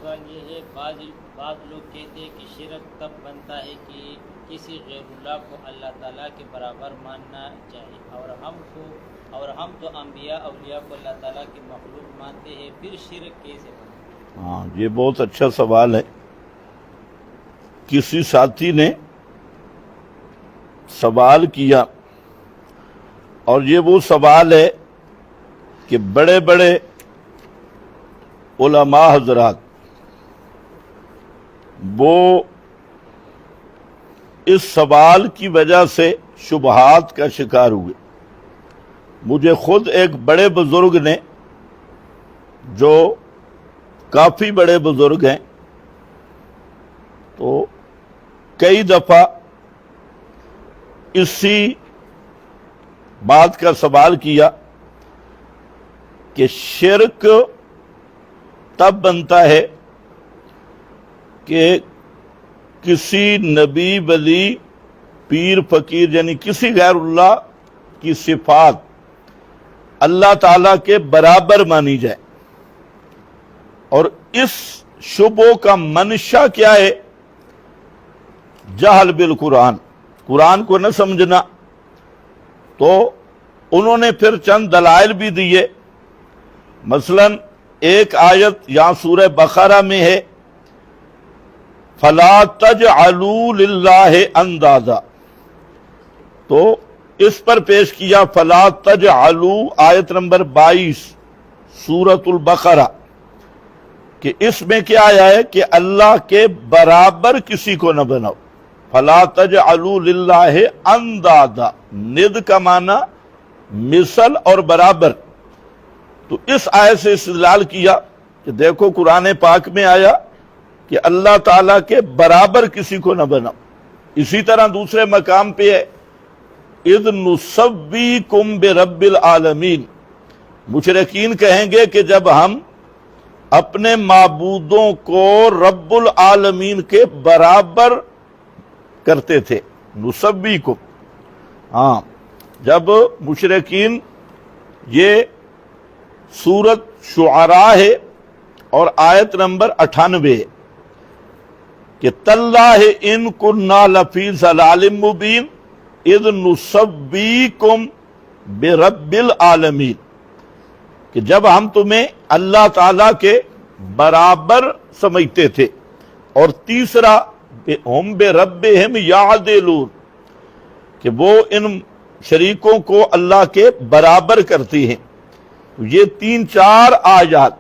سوال یہ ہے، بعض لوگ کہتے ہیں کہ شرک تب بنتا ہے کہ کسی غیر اللہ کو اللہ تعالیٰ کے برابر ماننا چاہیے، اور ہم تو انبیاء اولیاء کو اللہ تعالیٰ کی مخلوق مانتے ہیں، پھر شرک کیسے بنتا؟ ہاں، یہ بہت اچھا سوال ہے۔ کسی ساتھی نے سوال کیا، اور یہ وہ سوال ہے کہ بڑے بڑے علماء حضرات وہ اس سوال کی وجہ سے شبہات کا شکار ہوئے۔ مجھے خود ایک بڑے بزرگ نے، جو کافی بڑے بزرگ ہیں، تو کئی دفعہ اسی بات کا سوال کیا کہ شرک تب بنتا ہے کہ کسی نبی ولی پیر فقیر یعنی کسی غیر اللہ کی صفات اللہ تعالیٰ کے برابر مانی جائے، اور اس شبہ کا منشا کیا ہے؟ جہل بالقرآن، قرآن کو نہ سمجھنا۔ تو انہوں نے پھر چند دلائل بھی دیے۔ مثلا ایک آیت یہاں سورہ بقرہ میں ہے، فَلَا تَجْعَلُوا لِلَّهِ اندازا، تو اس پر پیش کیا فَلَا تَجْعَلُوا آیت نمبر 22 سورۃ البقرہ، کہ اس میں کیا آیا ہے کہ اللہ کے برابر کسی کو نہ بناؤ۔ فَلَا تَجْعَلُوا لِلَّهِ اندازا، ند کا معنی مثل اور برابر۔ تو اس آیت سے استدلال کیا کہ دیکھو قرآن پاک میں آیا کہ اللہ تعالیٰ کے برابر کسی کو نہ بناؤ۔ اسی طرح دوسرے مقام پہ ہے اذ نسویکم برب العالمین، مشرکین کہیں گے کہ جب ہم اپنے معبودوں کو رب العالمین کے برابر کرتے تھے، نسویکم، ہاں، جب مشرکین، یہ سورۃ شعراء ہے اور آیت نمبر 98 ہے کہ تاللہ ان کنا لفی ضلال مبین اذ نسویکم برب العالمین، کہ جب ہم تمہیں اللہ تعالیٰ کے برابر سمجھتے تھے۔ اور تیسرا ہم بربہم یعدلون، کہ وہ ان شریکوں کو اللہ کے برابر کرتی ہیں۔ یہ 3-4 آیات،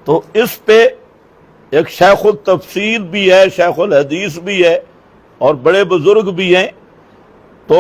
تو اس پہ ایک شیخ التفسیر بھی ہے، شیخ الحدیث بھی ہے، اور بڑے بزرگ بھی ہیں، تو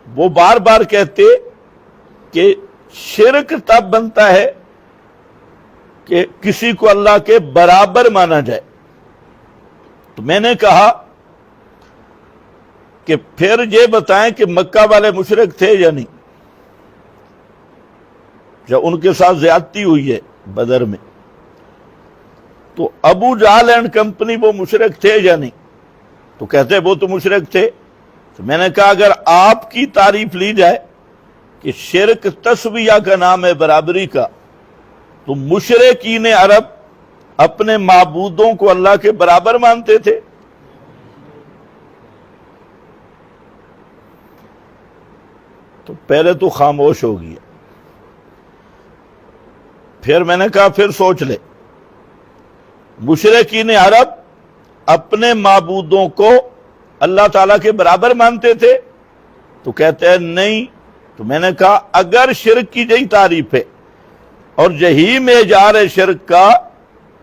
وہ بار بار کہتے کہ شرک تب بنتا ہے کہ کسی کو اللہ کے برابر مانا جائے۔ تو میں نے کہا کہ پھر یہ بتائیں کہ مکہ والے مشرک تھے یا نہیں، جب ان کے ساتھ زیادتی ہوئی ہے بدر میں، تو ابو جہل اینڈ کمپنی وہ مشرک تھے یا نہیں؟ تو کہتے وہ تو مشرک تھے۔ تو میں نے کہا اگر آپ کی تعریف لی جائے کہ شرک تسویہ کا نام ہے، برابری کا، تو مشرکین عرب اپنے معبودوں کو اللہ کے برابر مانتے تھے۔ تو پہلے تو خاموش ہو گیا، پھر میں نے کہا پھر سوچ لے، مشرکین عرب اپنے معبودوں کو اللہ تعالیٰ کے برابر مانتے تھے؟ تو کہتے ہیں نہیں۔ تو میں نے کہا اگر شرک کی یہی تعریف ہے اور یہی معیار ہے شرک کا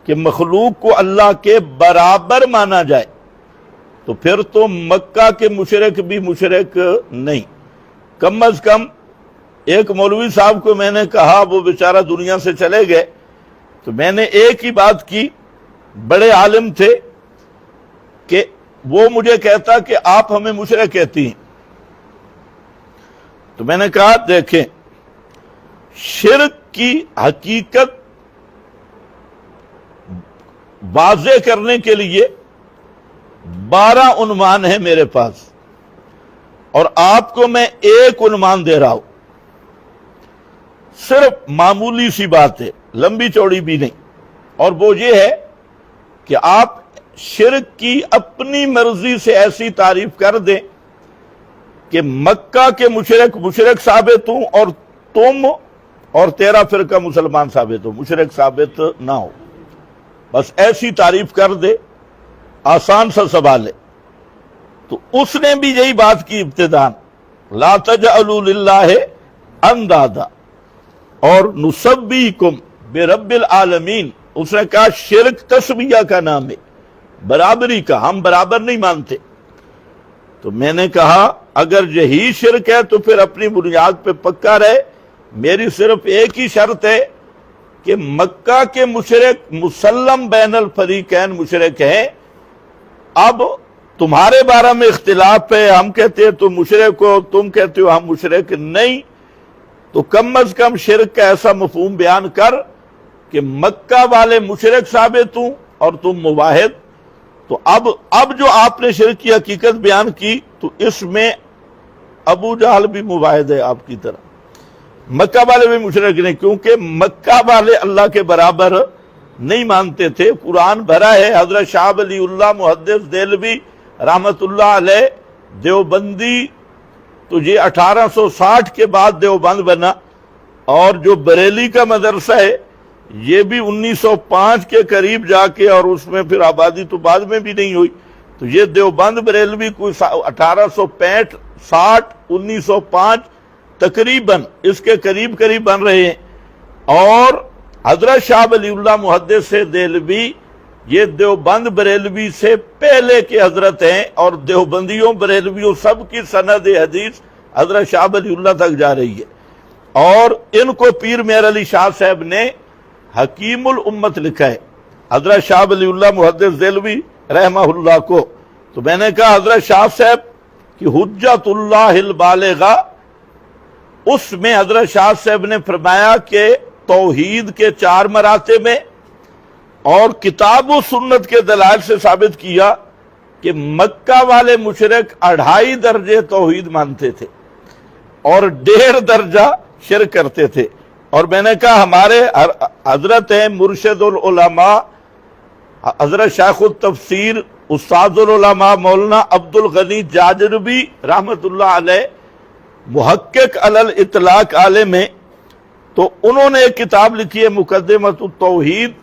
کہ مخلوق کو اللہ کے برابر مانا جائے، تو پھر تو مکہ کے مشرک بھی مشرک نہیں۔ کم از کم ایک مولوی صاحب کو میں نے کہا، وہ بیچارہ دنیا سے چلے گئے، تو میں نے ایک ہی بات کی، بڑے عالم تھے، کہ وہ مجھے کہتا کہ آپ ہمیں مشرک کہتی ہیں۔ تو میں نے کہا دیکھیں، شرک کی حقیقت واضح کرنے کے لیے 12 عنوان ہیں میرے پاس، اور آپ کو میں ایک عنوان دے رہا ہوں، صرف معمولی سی بات ہے، لمبی چوڑی بھی نہیں، اور وہ یہ ہے کہ آپ شرک کی اپنی مرضی سے ایسی تعریف کر دیں کہ مکہ کے مشرک ثابت ہوں اور تم اور تیرا فرقہ مسلمان ثابت ہو، مشرک ثابت نہ ہو، بس ایسی تعریف کر دے، آسان سا سوال ہے۔ تو اس نے بھی یہی بات کی ابتداءً، لا تجعلوا للہ اندادا، اور نسبیکم برب العالمین، اس نے کہا شرک تسبیہ کا نام ہے، برابری کا، ہم برابر نہیں مانتے۔ تو میں نے کہا اگر یہی شرک ہے تو پھر اپنی بنیاد پہ پکا رہے، میری صرف ایک ہی شرط ہے کہ مکہ کے مشرک مسلم بین الفریقین مشرک ہیں، اب تمہارے بارے میں اختلاف ہے، ہم کہتے ہیں تم مشرک ہو، تم کہتے ہو ہم مشرک نہیں، تو کم از کم شرک کا ایسا مفہوم بیان کر کہ مکہ والے مشرک ثابت ہوں اور تم موحد۔ تو اب جو آپ نے شرک کی حقیقت بیان کی تو اس میں ابو جہل بھی موحد ہے آپ کی طرح، مکہ والے بھی مشرک نہیں، کیونکہ مکہ والے اللہ کے برابر نہیں مانتے تھے۔ قرآن بھرا ہے، حضرت شاہ ولی اللہ محدث دہلوی رحمت اللہ علیہ دیوبندی، تو یہ 1860 کے بعد دیوبند بنا، اور جو بریلی کا مدرسہ ہے یہ بھی 1905 کے قریب جا کے، اور اس میں پھر آبادی تو بعد میں بھی نہیں ہوئی، تو یہ دیوبند بریلوی کوئی 1865 60 1905 تقریباً اس کے قریب بن رہے ہیں۔ اور حضرت شاہ ولی اللہ محدث دہلوی یہ دیوبند بریلوی سے پہلے کے حضرت ہیں، اور دیوبندیوں بریلویوں سب کی سند حدیث حضرت شاہ ولی اللہ تک جا رہی ہے۔ اور ان کو پیر مہر علی شاہ صاحب نے حکیم الامت لکھا ہے، حضرت شاہ ولی اللہ محدث دہلوی رحمہ اللہ کو۔ تو میں نے کہا حضرت شاہ صاحب کی حجت اللہ البالغہ، اس میں حضرت شاہ صاحب نے فرمایا کہ توحید کے 4 مراتب میں، اور کتاب و سنت کے دلائل سے ثابت کیا کہ مکہ والے مشرک 2.5 درجے توحید مانتے تھے اور 1.5 درجہ شرک کرتے تھے۔ اور میں نے کہا ہمارے حضرت ہیں مرشد العلماء حضرت شیخ التفسیر استاد العلماء مولانا عبد الغنی جاجربی رحمت اللہ علیہ، محقق علی الاطلاق عالم ہیں، تو انہوں نے ایک کتاب لکھی ہے مقدمۃ التوحید۔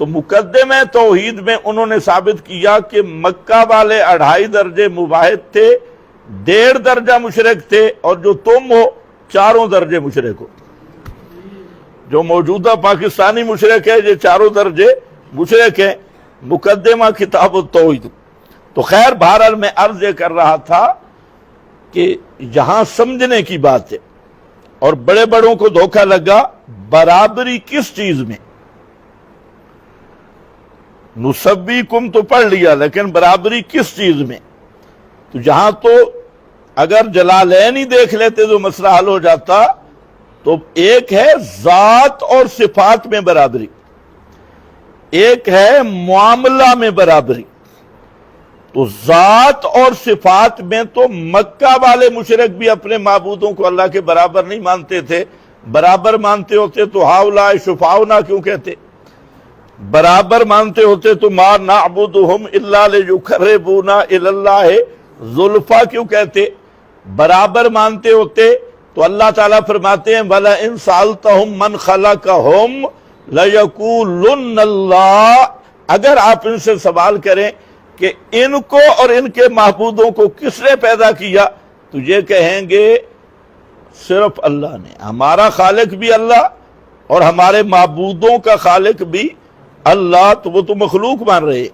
تو مقدمہ توحید میں انہوں نے ثابت کیا کہ مکہ والے 2.5 درجے موحد تھے، 1.5 درجہ مشرک تھے، اور جو تم ہو 4 درجے مشرک ہو۔ جو موجودہ پاکستانی مشرک ہے یہ 4 درجے مشرک ہیں، مقدمہ کتاب التوحید۔ تو خیر بہرحال میں عرض یہ کر رہا تھا کہ یہاں سمجھنے کی بات ہے، اور بڑے بڑوں کو دھوکہ لگا برابری کس چیز میں۔ نسبیکم تو پڑھ لیا، لیکن برابری کس چیز میں؟ تو جہاں تو اگر جلالین ہی دیکھ لیتے تو مسئلہ حل ہو جاتا۔ تو ایک ہے ذات اور صفات میں برابری، ایک ہے معاملہ میں برابری۔ تو ذات اور صفات میں تو مکہ والے مشرک بھی اپنے معبودوں کو اللہ کے برابر نہیں مانتے تھے، برابر مانتے ہوتے تو ہاؤلا شفاؤنا کیوں کہتے؟ برابر مانتے ہوتے تو ما نعبدہم الا لیقربونا الی اللہ زلفیٰ کیوں کہتے؟ برابر مانتے ہوتے تو اللہ تعالیٰ فرماتے ہیں وَلَئِن سَأَلْتَهُم مَّنْ خَلَقَهُمْ لَيَقُولُنَّ اللَّهُ، اگر آپ ان سے سوال کریں کہ ان کو اور ان کے معبودوں کو کس نے پیدا کیا تو یہ کہیں گے صرف اللہ نے، ہمارا خالق بھی اللہ اور ہمارے معبودوں کا خالق بھی اللہ، تو وہ تو مخلوق مان رہے۔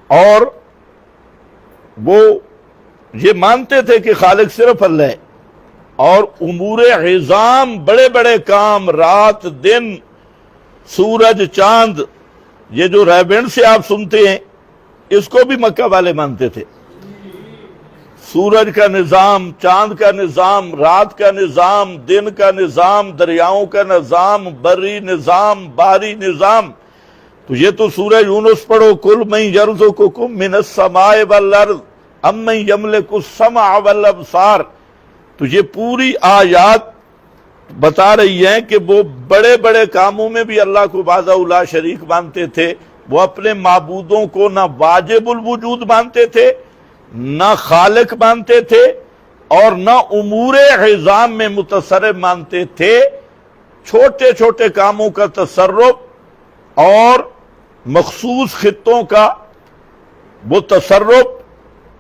اور وہ یہ مانتے تھے کہ خالق صرف اللہ ہے، اور امور عظام بڑے بڑے کام، رات دن، سورج چاند، یہ جو ریبنڈ سے آپ سنتے ہیں اس کو بھی مکہ والے مانتے تھے۔ سورج کا نظام، چاند کا نظام، رات کا نظام، دن کا نظام، دریاؤں کا نظام، بری نظام، بحری نظام۔ تو یہ تو سورہ یونس پڑھو، کل من یرزقکم من السماء والارض امن یملک السمع والابصار، تو یہ پوری آیات بتا رہی ہیں کہ وہ بڑے بڑے کاموں میں بھی اللہ کو وحدہ لا شریک مانتے تھے، وہ اپنے معبودوں کو نہ واجب الوجود مانتے تھے، نہ خالق مانتے تھے، اور نہ امور عظام میں متصرف مانتے تھے۔ چھوٹے چھوٹے کاموں کا تصرف اور مخصوص خطوں کا وہ تصرف،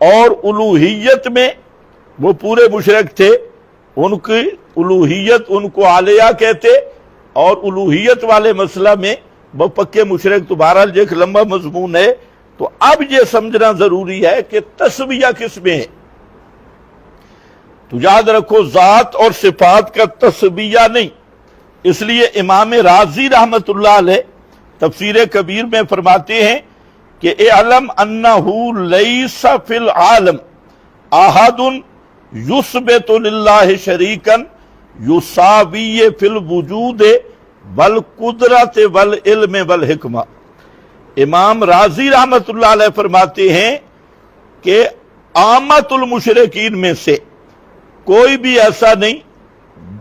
اور الوہیت میں وہ پورے مشرک تھے، ان کی الوہیت ان کو عالیہ کہتے، اور الوہیت والے مسئلہ میں وہ پکے مشرک۔ تو بہرحال ایک لمبا مضمون ہے، تو اب یہ سمجھنا ضروری ہے کہ تسویہ کس میں ہے۔ تو یاد رکھو ذات اور صفات کا تسویہ نہیں، اس لیے امام رازی رحمت اللہ علیہ تفسیر کبیر میں فرماتے ہیں کہ اعلم انہ لیس فی العالم احد یثبت للہ شریکا یساوی فی الوجود والقدرت والعلم والحکمہ۔ امام رازی رحمت اللہ علیہ فرماتے ہیں کہ عامت المشرکین میں سے کوئی بھی ایسا نہیں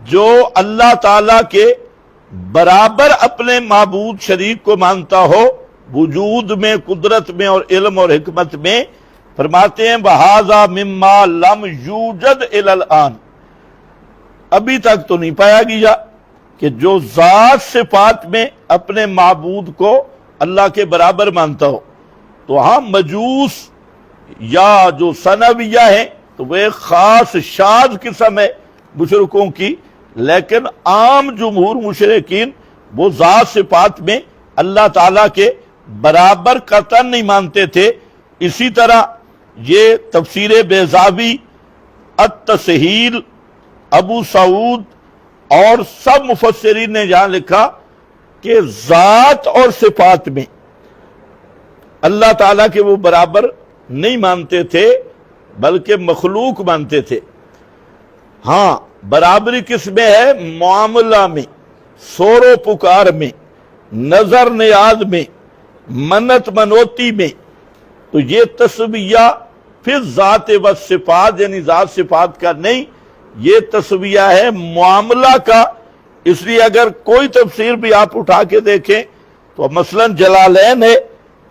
جو اللہ تعالیٰ کے برابر اپنے معبود شریک کو مانتا ہو وجود میں، قدرت میں اور علم اور حکمت میں۔ فرماتے ہیں وَهَذَا مِمَّا لَمْ يُوجَدْ إِلَى الْآن، ابھی تک تو نہیں پایا گیا کہ جو ذات صفات میں اپنے معبود کو اللہ کے برابر مانتا ہو۔ تو ہاں مجوس یا جو ثنویہ ہیں تو وہ ایک خاص شاذ قسم ہے مشرکوں کی، لیکن عام جمہور مشرکین وہ ذات صفات میں اللہ تعالیٰ کے برابر قطعاً نہیں مانتے تھے۔ اسی طرح یہ تفسیر بیضاوی، التسہیل، ابو سعود اور سب مفسرین نے یہاں لکھا کہ ذات اور صفات میں اللہ تعالیٰ کے وہ برابر نہیں مانتے تھے بلکہ مخلوق مانتے تھے۔ ہاں برابری کس میں ہے؟ معاملہ میں، سور و پکار میں، نظر نیاز میں، منت منوتی میں۔ تو یہ تسویہ پھر ذات و صفات یعنی ذات صفات کا نہیں، یہ تسویہ ہے معاملہ کا۔ اس لیے اگر کوئی تفسیر بھی آپ اٹھا کے دیکھیں تو مثلا جلالین ہے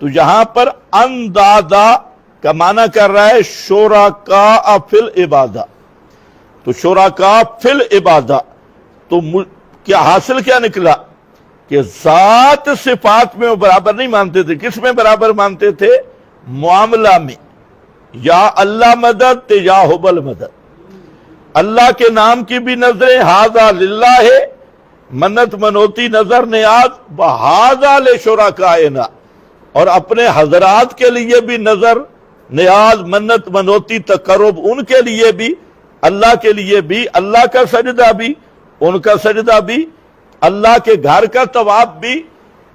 تو یہاں پر اندادا کا معنی کر رہا ہے شرکاء فی العبادہ، تو شرکاء فی العبادہ، تو کیا حاصل کیا نکلا کہ ذات صفات میں وہ برابر نہیں مانتے تھے۔ کس میں برابر مانتے تھے؟ معاملہ میں، یا اللہ مدد یا حبل مدد۔ اللہ کے نام کی بھی نظریں ھذا للہ ہے، منت منوتی نظر نیاز وھذا لشرکائنا، اور اپنے حضرات کے لیے بھی نظر نیاز منت منوتی تقرب ان کے لیے بھی، اللہ کے لیے بھی، اللہ کا سجدہ بھی، ان کا سجدہ بھی، اللہ کے گھر کا طواف بھی،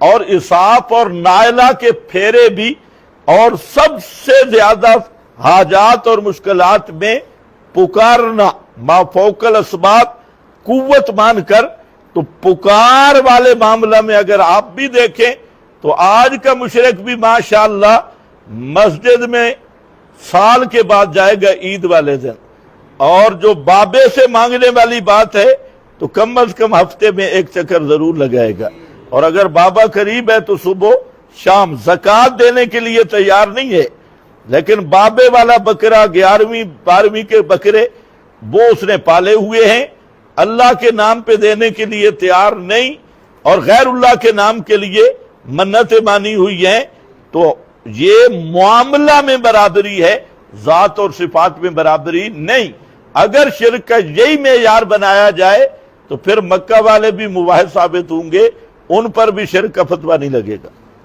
اور اساف اور نائلہ کے پھیرے بھی، اور سب سے زیادہ حاجات اور مشکلات میں پکارنا ما فوق الاسباب، قوت مان کر۔ تو پکار والے معاملہ میں اگر آپ بھی دیکھیں تو آج کا مشرک بھی ماشاءاللہ مسجد میں سال کے بعد جائے گا عید والے دن، اور جو بابے سے مانگنے والی بات ہے تو کم از کم ہفتے میں ایک چکر ضرور لگائے گا، اور اگر بابا قریب ہے تو صبح شام زکوٰۃ دینے کے لیے تیار نہیں ہے، لیکن بابے والا بکرا 11ویں 12ویں کے بکرے وہ اس نے پالے ہوئے ہیں، اللہ کے نام پہ دینے کے لیے تیار نہیں، اور غیر اللہ کے نام کے لیے منتیں مانی ہوئی ہیں۔ تو یہ معاملہ میں برابری ہے، ذات اور صفات میں برابری نہیں۔ اگر شرک کا یہی معیار بنایا جائے تو پھر مکہ والے بھی مواحد ثابت ہوں گے، ان پر بھی شرک کا فتویٰ نہیں لگے گا۔